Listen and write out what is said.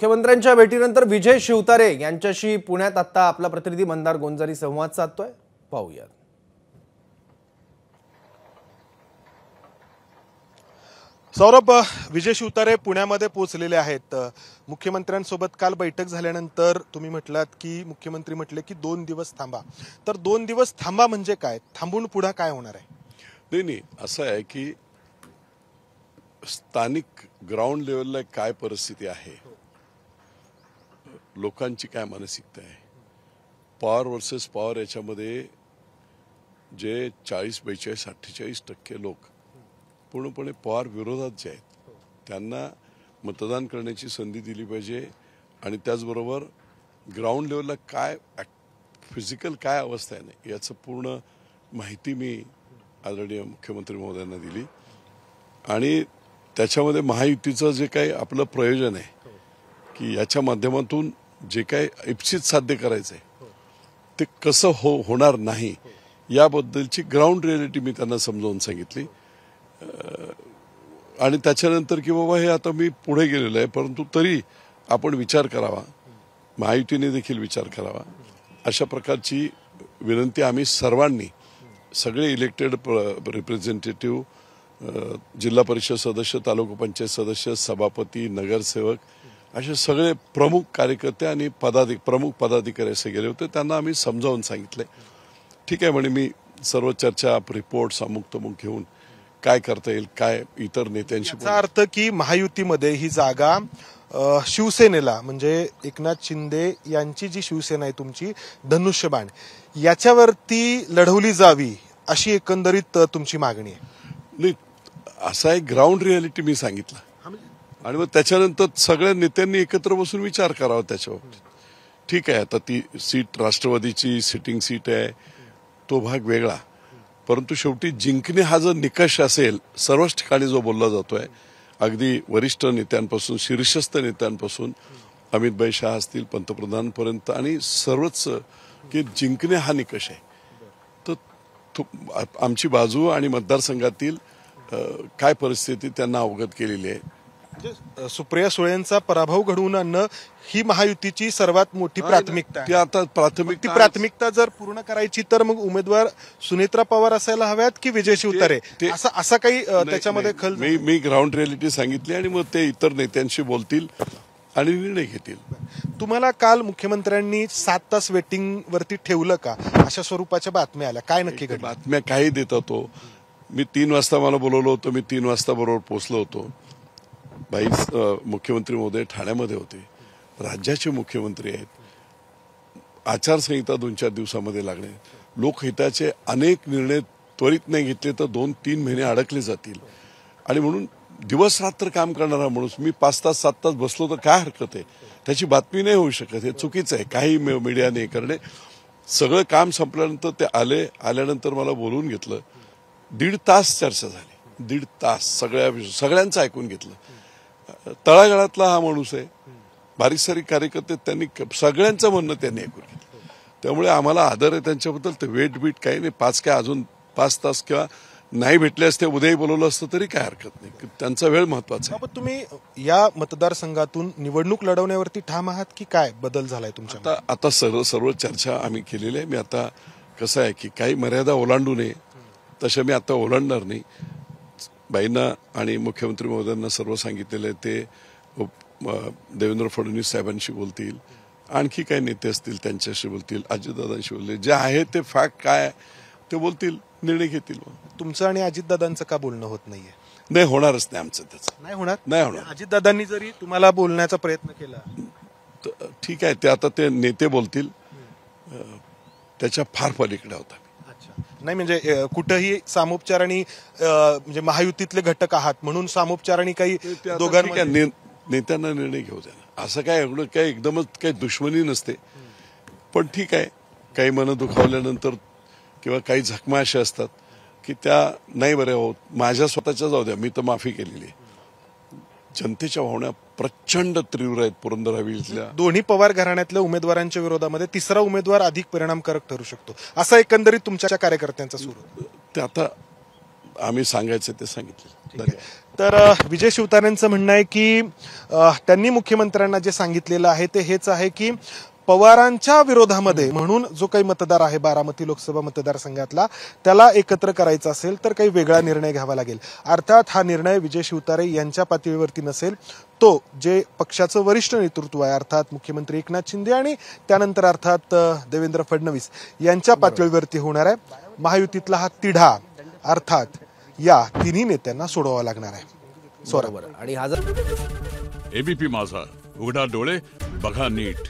मुख्यमंत्र्यांच्या भेटीनंतर विजय शिवतारे यांच्याशी पुण्यात आता आपला प्रतिनिधी मंदार गोंजारी संवाद साधतोय. पाहूया. सौरभ, विजय शिवतारे पुण्यामध्ये पोहोचलेले आहेत. मुख्यमंत्र्यांसोबत काल बैठक झाल्यानंतर तुम्ही म्हटलात की मुख्यमंत्री म्हटले की 2 दिवस थांबा. तर 2 दिवस थांबा म्हणजे काय? थांबून पुढे काय होणार आहे? नाही, असं आहे की स्थानिक ग्राउंड लेवलला काय परिस्थिती आहे, लोकांची काय मानसिकता आहे, पॉवर वर्सेस पॉवर याच्यामध्ये जे 40-42-48% लोक पूर्णपणे पॉवर विरोधात जे आहेत त्यांना मतदान करण्याची संधी दिली पाहिजे. आणि त्याचबरोबर ग्राउंड लेवलला काय फिजिकल काय अवस्था आहे ना याचं पूर्ण माहिती मी आदरणीय मुख्यमंत्री महोदयांना दिली. आणि त्याच्यामध्ये महायुतीचं जे काही आपलं प्रयोजन आहे की याच्या माध्यमातून जे काही इप्सित साध्य करायचं आहे ते कसं होणार नाही याबद्दलची ग्राउंड रियालिटी मी त्यांना समजावून सांगितली. आणि त्याच्यानंतर की बाबा हे आता मी पुढे गेलेलो आहे, परंतु तरी आपण विचार करावा, महायुतीने देखील विचार करावा, अशा प्रकारची विनंती आम्ही सर्वांनी, सगळे इलेक्टेड रिप्रेझेंटेटिव्ह, जिल्हा परिषद सदस्य, तालुका पंचायत सदस्य, सभापती, नगरसेवक, असे सगळे प्रमुख कार्यकर्ते आणि प्रमुख पदाधिकारी असे गेले होते. त्यांना आम्ही समजावून सांगितले. ठीक आहे म्हणे, मी सर्व चर्चा रिपोर्ट अमुक घेऊन काय करता येईल, काय इतर नेत्यांशी. याचा अर्थ की महायुतीमध्ये ही जागा शिवसेनेला, म्हणजे एकनाथ शिंदे यांची जी शिवसेना आहे तुमची, धनुष्यबाण, याच्यावरती लढवली जावी अशी एकंदरीत तुमची मागणी आहे. नाही, असा एक ग्राउंड रियालिटी मी सांगितलं आणि मग त्याच्यानंतर सगळ्या नेत्यांनी एकत्र बसून विचार करावा त्याच्यावर. ठीक आहे, आता ती सीट राष्ट्रवादीची सिटिंग सीट आहे, तो भाग वेगळा, परंतु शेवटी जिंकणे हा जो निकष असेल सर्वच ठिकाणी जो बोलला जातोय, अगदी वरिष्ठ नेत्यांपासून शीर्षस्थ नेत्यांपासून अमित शहा असतील, पंतप्रधानपर्यंत, आणि सर्वच की जिंकणे हा निकष आहे. तर आमची बाजू आणि मतदारसंघातील काय परिस्थिती त्यांना अवगत केलेली आहे. सुप्रिया सुळेंचा पराभव घडवून आणणं ही महायुतीची सर्वात मोठी प्राथमिकता आहे. आता प्राथमिकता जर पूर्ण करायची तर मग उमेदवार सुनेत्रा पवार असायला हव्यात की विजय शिवतारे, असा काही त्याच्यामध्ये खल. मी ग्राउंड रियालिटी सांगितली आणि मग ते इतर नेत्यांशी बोलतील आणि निर्णय घेतील. तुम्हाला काल मुख्यमंत्र्यांनी 7 तास वेटिंग वरती ठेवलं का, अशा स्वरूपाच्या बातम्या आल्या? काय नक्की घडलं? बातम्या काही देत होतो. मी 3 वाजता मला बोलवलं होतं, मी 3 वाजता बरोबर पोहोचलो होतो. मुख्यमंत्री महोदय ठाण्यामध्ये होते, राज्याचे मुख्यमंत्री आहेत, आचारसंहिता 2-4 दिवसामध्ये लागणे, लोकहिताचे अनेक निर्णय त्वरित नाही घेतले तर 2-3 महिने अडकले जातील. आणि म्हणून दिवस रात्र काम करणारा माणूस मी 5 तास 7 तास बसलो तर काय हरकत आहे, त्याची बातमी नाही होऊ शकत. हे चुकीचं आहे काही मीडियाने करणे. सगळं काम संपल्यानंतर ते आल्यानंतर मला बोलवून घेतलं. 1.5 तास चर्चा झाली, 1.5 तास सगळ्यांचं ऐकून घेतलं. तळागाळातला हा माणूस आहे, बारीक सारीक कार्यकर्ते, त्यांनी सगळ्यांचं म्हणणं त्यांनी ऐकून घेतलं. त्यामुळे आम्हाला आदर आहे त्यांच्याबद्दल. ते वेट बीट काही नाही, अजून 5 तास किंवा नाही भेटले असते, उद्याही बोलवलं असतं तरी काय हरकत नाही. त्यांचा वेळ महत्वाचा आहे. तुम्ही या मतदारसंघातून निवडणूक लढवण्यावरती ठाम आहात की काय बदल झालाय तुमच्या? आता सर्व चर्चा आम्ही केलेली आहे. मी आता कसं आहे की काही मर्यादा ओलांडू नये तशा मी आता ओलांडणार नाही. बाईंना आणि मुख्यमंत्री महोदयांना सर्व सांगितलेलं आहे, ते देवेंद्र फडणवीस साहेबांशी बोलतील, आणखी काही नेते असतील त्यांच्याशी बोलतील, अजितदादांशी बोलतील, जे आहे ते फॅक्ट काय ते बोलतील, निर्णय घेतील. तुमचं आणि अजितदादांचं का बोलणं होत नाहीये? नाही, होणारच नाही आमचं. त्याचं नाही होणार. अजितदादांनी जरी तुम्हाला बोलण्याचा प्रयत्न केला, ठीक आहे, ते आता ते नेते बोलतील, त्याच्या फार पलीकडे होता. नाही म्हणजे कुठेही सामोपचार आणि म्हणजे महायुतीतले घटक आहात म्हणून सामोपचार आणि काही दोघांमध्ये नेत्यांना निर्णय घेऊ द्या. असं काय एवढं काही एकदमच काही दुश्मनी नसते. पण ठीक आहे, काही मनं दुखावल्यानंतर किंवा काही जखमा अशा असतात की त्या नाही बऱ्या होत. माझ्या स्वतःच्या जाऊ द्या, मी तर माफी केलेली आहे. जनतेच्या भावना प्रचंड तीव्र आहेत पुरंदर हवेलीतल्या. दोन्ही पवार घराण्यातल्या उमेदवारांच्या विरोधामध्ये तिसरा उमेदवार अधिक परिणामकारक ठरू शकतो, असा एकंदरीत तुमच्या कार्यकर्त्यांचा सूर. ते आता आम्ही सांगायचं ते सांगितलं. धन्यवाद. तर विजय शिवतारेंचं म्हणणं आहे की त्यांनी मुख्यमंत्र्यांना जे सांगितलेलं आहे ते हेच आहे की पवारांच्या विरोधामध्ये म्हणून जो काही मतदार आहे बारामती लोकसभा मतदारसंघातला त्याला एकत्र करायचा असेल तर काही वेगळा निर्णय घ्यावा लागेल. अर्थात हा निर्णय विजय शिवतारे यांच्या पातळीवरती नसेल, तो जे पक्षाचं वरिष्ठ नेतृत्व आहे अर्थात मुख्यमंत्री एकनाथ शिंदे आणि त्यानंतर अर्थात देवेंद्र फडणवीस यांच्या पातळीवरती होणार आहे. महायुतीतला हा तिढा अर्थात या तिन्ही नेत्यांना सोडवावा लागणार आहे. बरोबर. आणि हा जर एबीपी माझा, उघडा डोळे बघा नीट.